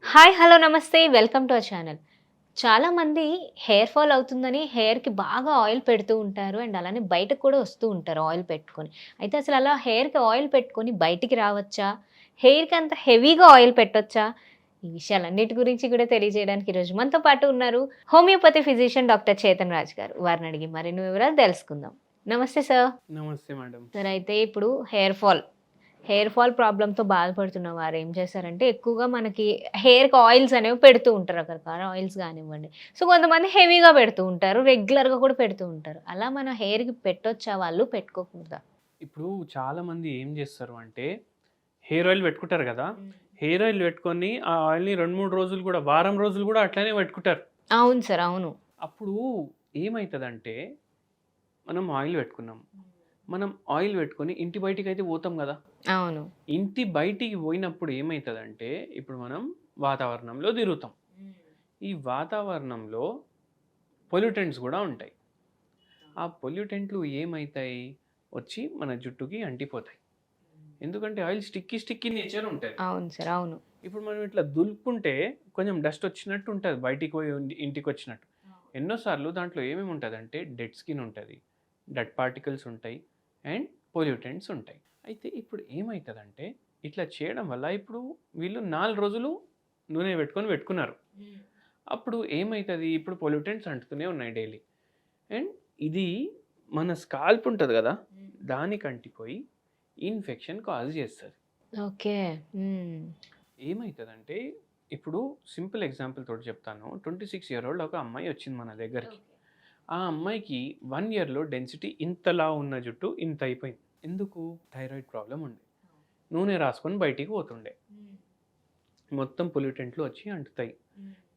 Hi hello నమస్తే welcome to our channel. చాలామంది hair fall అవుతుందని హెయిర్‌కి బాగా ఆయిల్ పెడుతూ ఉంటారు. అండ్ అలానే బయటకు కూడా వస్తూ ఉంటారు ఆయిల్ పెట్టుకొని. అయితే అసలు అలా హెయిర్‌కి ఆయిల్ పెట్టుకొని బయటికి రావచ్చా? హెయిర్‌కి అంత హెవీగా ఆయిల్ పెట్టొచ్చా? ఈ విషయాలన్నిటి గురించి కూడా తెలియజేయడానికి ఈరోజు మనతో పాటు ఉన్నారు homeopathy physician doctor Chetan Raj గారు. వారిని అడిగి మరిన్ని వివరాలు తెలుసుకుందాం. నమస్తే సార్. నమస్తే మేడం. సార్ అయితే ఇప్పుడు హెయిర్ ఫాల్ ప్రాబ్లమ్‌తో బాధపడుతున్న వారు ఏం చేశారంటే, ఎక్కువగా మనకి హెయిర్‌కి ఆయిల్స్ అనేవి పెడుతూ ఉంటారు. రకరకాల ఆయిల్స్ గానివ్వండి. సో, కొంతమంది హెవీగా పెడుతూ ఉంటారు. రెగ్యులర్‌గా కూడా పెడుతూ ఉంటారు. అలా మన హెయిర్‌కి పెట్టొచ్చా వాళ్ళు? పెట్టుకోకూడదా? ఇప్పుడు చాలామంది ఏం చేస్తారు అంటే, హెయిర్ ఆయిల్ పెట్టుకుంటారు కదా! హెయిర్ ఆయిల్ పెట్టుకొని ఆ ఆయిల్‌ని 2, 3 రోజులు కూడా, వారం రోజులు కూడా అట్లనే పెట్టుకుంటారు. అవును సార్. అవును. అప్పుడు ఏమైతదంటే, మనం ఆయిల్ పెట్టుకున్నాం. మనం ఆయిల్ పెట్టుకొని ఇంటి బయటికైతే పోతాం కదా! అవును. ఇంటి బయటికి పోయినప్పుడు ఏమైతదంటే, ఇప్పుడు మనం వాతావరణంలో తిరుగుతాం. ఈ వాతావరణంలో పొల్యూటెంట్స్ కూడా ఉంటాయి. ఆ పొల్యూటెంట్లు ఏమైతాయి? వచ్చి మన జుట్టుకి అంటిపోతాయి. ఎందుకంటే ఆయిల్ స్టిక్కీ నేచర్ ఉంటది. అవును సార్. అవును. ఇప్పుడు మనం ఇట్లా దులుపుకుంటే కొంచెం డస్ట్ వచ్చినట్టు ఉంటది. బయటికి పోయి ఇంటికొచ్చినట్టు. ఎన్నో సార్లు దాంట్లో ఏమేమి ఉంటదంటే డెడ్ స్కిన్ ఉంటది. డెడ్ పార్టికల్స్ ఉంటాయి. అండ్ పొల్యూటెంట్స్ ఉంటాయి. అయితే ఇప్పుడు ఏమైతదంటే ఇట్లా చేయడం వల్ల ఇప్పుడు వీళ్ళు 4 రోజులు నూనె పెట్టుకున్నారు. అప్పుడు ఏమైతది? ఇప్పుడు పొల్యూటెంట్స్ అంటుతూనే ఉన్నాయి డైలీ. అండ్ ఇది మన స్కాల్ప్ ఉంటది గదా! దానికి అంటిపోయి ఇన్ఫెక్షన్ కాజ్ చేస్తది. ఓకే. హ్మ్. ఏమైతదంటే ఇప్పుడు సింపుల్ ఎగ్జాంపుల్ తోటి చెప్తాను. 26 ఇయర్ ఓల్డ్ ఒక అమ్మాయి వచ్చింది మన దగ్గరికి. ఆ అమ్మాయికి 1 ఇయర్‌లో డెన్సిటీ ఇంతలా ఉన్న జుట్టు ఇంత అయిపోయింది. ఎందుకు? థైరాయిడ్ ప్రాబ్లమ్ ఉండే. నూనె రాసుకొని బయటికి పోతుండే. మొత్తం పొల్యూటెంట్లు వచ్చి అంటుతాయి.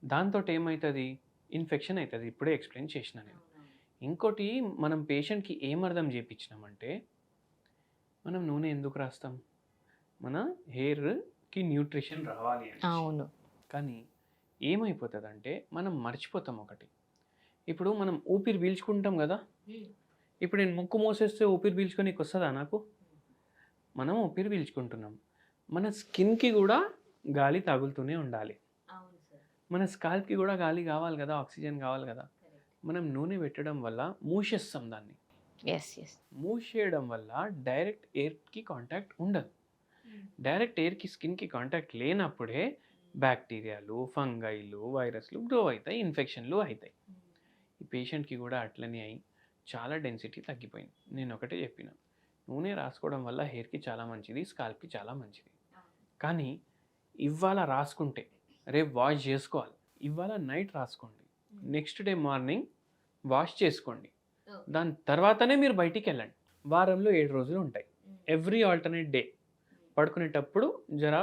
దాంతోటి ఏమైతది? ఇన్ఫెక్షన్ అయితది. ఇప్పుడే ఎక్స్‌ప్లెయిన్ చేషినా నేను. ఇంకోటి మనం పేషెంట్‌కి ఏం అర్థం జేపిచ్చినామంటే, మనం నూనె ఎందుకు రాస్తాం? మన హెయిర్‌కి న్యూట్రిషన్ రావాలి అనేసి. అవును. కానీ ఏమైపోతదంటే, మనం మర్చిపోతాం ఒకటి. ఇప్పుడు మనం ఊపిరి పీల్చుకుంటాం గదా! ఇప్పుడు నేను ముక్కు మూసేస్తే ఊపిరి పీల్చుకోనీకొస్తదా నాకు? మనం ఊపిరి పీల్చుకుంటున్నాం. మన స్కిన్‌కి గూడా గాలి తగులుతూనే ఉండాలి. మన స్కాల్ప్‌కి గూడా గాలి గావాలి గదా! ఆక్సిజన్ గావాలి గదా! మనం నూనె పెట్టడం వల్ల మూసేస్తాం దాన్ని. యెస్. యెస్. మూసేయడం వల్ల డైరెక్ట్ ఎయిర్‌కి కాంటాక్ట్ ఉండదు. డైరెక్ట్ ఎయిర్‌కి, స్కిన్‌కి కాంటాక్ట్ లేనప్పుడే బ్యాక్టీరియాలు, ఫంగైలు, వైరస్‌లు గ్రో అయితాయి. ఇన్ఫెక్షన్‌లు అయితాయి. ఈ పేషెంట్‌కి గూడా అట్లనే అయ్యి చాలా డెన్సిటీ తగ్గిపోయింది. నేనొకటే చెప్పిన. నూనె రాసుకోవడం వల్ల హెయిర్‌కి చాలా మంచిది. స్కాల్ప్‌కి చాలా మంచిది. కానీ ఇవాళ రాసుకుంటే రేపు వాష్ జేసుకోవాలి. ఇవాళ నైట్ రాసుకోండి. నెక్స్ట్ డే మార్నింగ్ వాష్ చేసుకోండి. దాని తర్వాతనే మీరు బయటికెళ్ళండి. వారంలో 7 రోజులు ఉంటాయి. ఎవ్రీ ఆల్టర్‌నేట్ డే పడుకునేటప్పుడు జర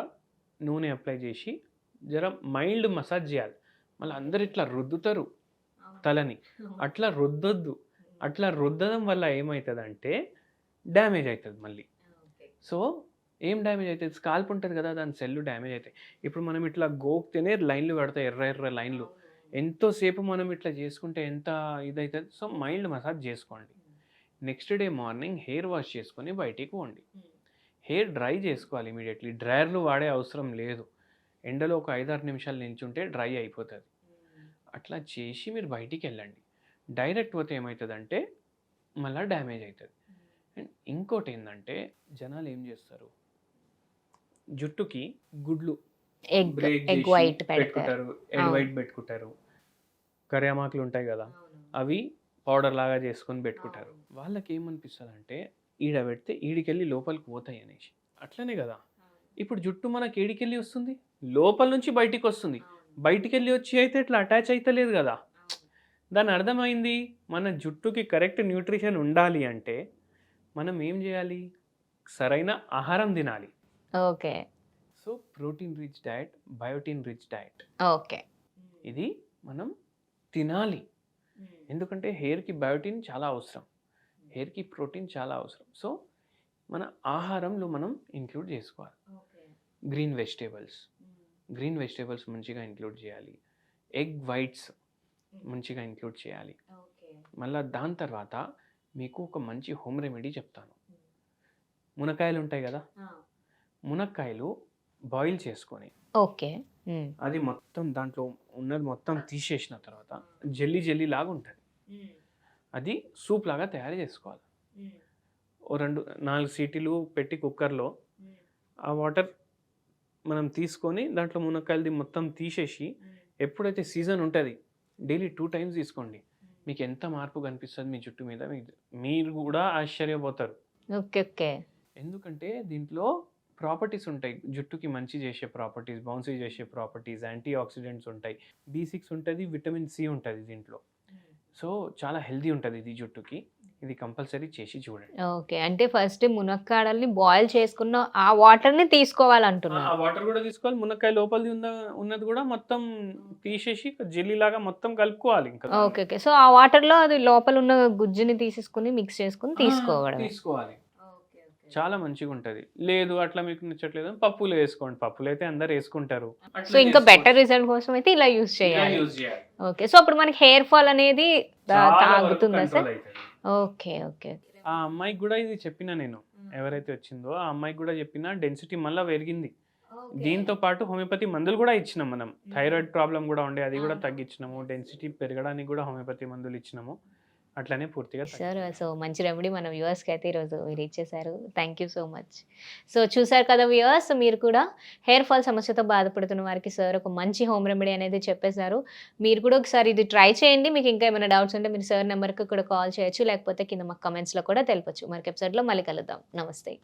నూనె అప్లై చేసి, జర మైల్డ్ మసాజ్ చేయాలి. మళ్ళీ అందరూ ఇట్లా రుద్దుతారు తలని. అట్లా రుద్దొద్దు. అట్లా రుద్దడం వల్ల ఏమైతదంటే డ్యామేజ్ అయితది మళ్ళీ. సో, ఏం డ్యామేజ్ అయితది? స్కాల్ప్ ఉంటది కదా! దాని సెల్‌లు డ్యామేజ్ అయితాయి. ఇప్పుడు మనం ఇట్లా గోకితేనే లైన్‌లు పడతాయి. ఎర్ర ఎర్ర లైన్‌లు. ఎంతో సేపు మనం ఇట్లా చేసుకుంటే ఎంత ఇదైతది. సో, మైల్డ్ మసాజ్ చేసుకోండి. Next day morning hair wash చేసుకొని బయటికి పోండి. హెయిర్ డ్రై చేసుకోవాలి ఇమ్మీడియేట్‌లీ. డ్రైయర్‌లు వాడే అవసరం లేదు. ఎండలో ఒక 5, 6 నిమిషాలు నిల్చుంటే డ్రై అయిపోతది. అట్లా చేసి మీరు బయటికెళ్ళండి. డైరెక్ట్ పోతే ఏమైతదంటే మళ్ళా డ్యామేజ్ అయితది. అండ్ ఇంకోటేందంటే జనాలు ఏం చేస్తారు? జుట్టుకి గుడ్లు బ్రేక్ ఎగ్ జేసి వైట్ పెడతారు. పెట్టుకుంటారు. ఎగ్ అవును. వైట్ పెట్టుకుంటారు. కరియామాకులు ఉంటాయి గదా! అవి పౌడర్ లాగా చేసుకొని పెట్టుకుంటారు. వాళ్ళకేమనిపిస్తదంటే ఈడ పెడితే ఈడికెళ్ళి లోపలికి పోతాయనేసి. అట్లనే గదా! ఇప్పుడు జుట్టు మనకి ఏడికెళ్ళి వస్తుంది? లోపల నుంచి బయటికొస్తుంది. బయటికెళ్ళి వచ్చి అయితే ఇట్లా అటాచ్ అయితలేదు గదా! దాని అర్థమైంది మన జుట్టుకి కరెక్ట్ న్యూట్రిషన్ ఉండాలి అంటే మనం ఏం జేయాలి? సరైన ఆహారం తినాలి. Okay. So, protein rich diet, biotin rich diet okay. ఇది మనం తినాలి. ఎందుకంటే హెయిర్‌కి బయోటిన్ చాలా అవసరం. హెయిర్‌కి ప్రోటీన్ చాలా అవసరం. సో, మన ఆహారంలో మనం ఇంక్లూడ్ చేసుకోవాలి. Green vegetables. గ్రీన్ వెజిటబుల్స్ మంచిగా ఇంక్లూడ్ చేయాలి. ఎగ్ వైట్స్ మంచిగా ఇంక్లూడ్ చేయాలి. మళ్ళా దాని తర్వాత మీకు ఒక మంచి హోమ్ రెమెడీ చెప్తాను. మునక్కాయలు ఉంటాయి గదా! మునక్కాయలు బాయిల్ చేసుకొని ఓకే. అది మొత్తం దాంట్లో ఉన్నది మొత్తం తీసేసిన తర్వాత జెల్లీ జెల్లీ లాగా ఉంటుంది. అది సూప్ లాగా తయారు చేసుకోవాలి. ఓ 4 సీటీలు పెట్టి కుక్కర్లో ఆ వాటర్ మనం తీసుకొని దాంట్లో మునక్కాయలది మొత్తం తీసేసి ఎప్పుడైతే సీజన్ ఉంటుంది డైలీ 2 టైమ్స్ తీసుకోండి. మీకు ఎంత మార్పు కనిపిస్తుంది మీ జుట్టు మీద మీరు కూడా ఆశ్చర్యపోతారు. ఓకే. ఓకే. ఎందుకంటే దీంట్లో ప్రాపర్టీస్ ఉంటాయి, జుట్టుకి మంచి చేసే ప్రాపర్టీస్, బౌన్సీ చేసే ప్రాపర్టీస్, యాంటీ ఆక్సిడెంట్స్ ఉంటాయి, B6 ఉంటుంది, విటమిన్ సి ఉంటుంది దీంట్లో. సో చాలా హెల్దీ ఉంటుంది ఇది జుట్టుకి. ఇది కంపల్సరీ చేసి చూడండి. ఓకే. అంటే ఫస్ట్ మునక్కాడల్ని బాయిల్ చేసుకున్న ఆ వాటర్‌ని తీసుకోవాలంటున్నారు. ఆ వాటర్ కూడా తీసుకోవాలి, మునక్కాయ లోపలిది ఉన్నది కూడా మొత్తం తీసేసి జెల్లీ లాగా మొత్తం కలుపుకోవాలి ఇంకా. ఓకే. ఓకే. సో ఆ వాటర్‌లో అది లోపల ఉన్న గుజ్జుని తీసేసుకొని మిక్స్ చేసుకొని తీసుకోవడమే. తీసుకోవాలి. చాలా మంచిగా ఉంటది. లేదు అట్లా మీకు నచ్చట్లేదు పప్పులో వేసుకోండి. పప్పులో అయితే అందరు వేసుకుంటారు. సో ఇంకా బెటర్ రిజల్ట్ కోసం అయితే ఇలా యూజ్ చేయాలి. ఓకే. సో అప్పుడు మనకి హెయిర్ ఫాల్ అనేది తాగుతుందా సార్? ఓకే. ఓకే. ఆ అమ్మాయికి కూడా ఇది చెప్పిన నేను, ఎవరైతే వచ్చిందో ఆ అమ్మాయికి కూడా చెప్పిన, డెన్సిటీ మళ్ళీ పెరిగింది. దీంతో పాటు హోమియోపతి మందులు కూడా ఇచ్చినాం మనం. థైరాయిడ్ ప్రాబ్లం కూడా ఉండే, అది కూడా తగ్గించినాము. డెన్సిటీ పెరగడానికి కూడా హోమియోపతి మందులు ఇచ్చినాము. అట్లనే పూర్తిగా సార్ సో మంచి రెమెడీ మన వ్యూవర్స్కి అయితే ఈరోజు మీరు ఇచ్చేసారు. Thank you so much. So చూసారు కదా వ్యూవర్స్, మీరు కూడా హెయిర్ ఫాల్ సమస్యతో బాధపడుతున్న వారికి సార్ ఒక మంచి హోమ్ రెమెడీ అనేది చెప్పేశారు. మీరు కూడా ఒకసారి ఇది ట్రై చేయండి. మీకు ఇంకా ఏమైనా డౌట్స్ ఉంటే మీరు సార్ నెంబర్కి కూడా కాల్ చేయొచ్చు, లేకపోతే కింద మాకు కమెంట్స్లో కూడా తెలపచ్చు. మరొక ఎపిసోడ్లో మళ్ళీ కలుద్దాం. నమస్తే.